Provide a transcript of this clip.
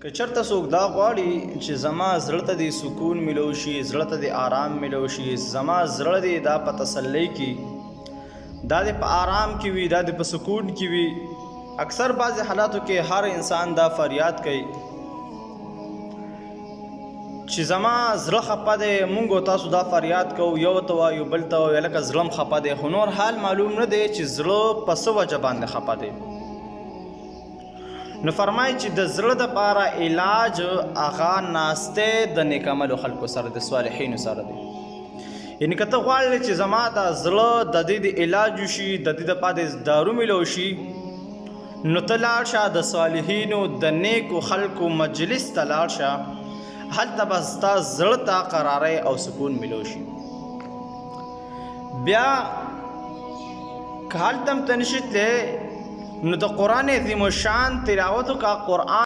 که چېرته څوک دا غواړي چې زما زړه ته دې سکون میلو شي، زړه ته دې آرام میلو شي، زما زړه دې دا په تسلی کې، دا دې په آرام کې وي، دا دې په سکون کې وي. اکثر بعض حالاتو کې هر انسان دا فریاد کوي چې زما زړه خفه دی. مونږ او تاسو دا فریاد کوو، یو ته وایو بل ته وایو لکه زړه م خفه دی، خو نور حال معلوم نه دی چې زړه په څه وجه باندې خفه دی. نو فرمایي چې د زړه دپاره علاج هغه ناستی د نیک عملو خلکو سره د صالحینو سره دی. یعنې که ته غواړې چې زما دا زړه د دې د علاج وشي، د دې دپاره د دارو میلو شي، نو ته لاړ شه د صالحینو د نیکو خلکو مجلس ته لاړ شه، هلته به ستا زړه ته قراری او سکون میلو شي. بیا که هلته هم ته نشي تللی نو د قرآن عظیم الشان تلاوت وکړه. قرآن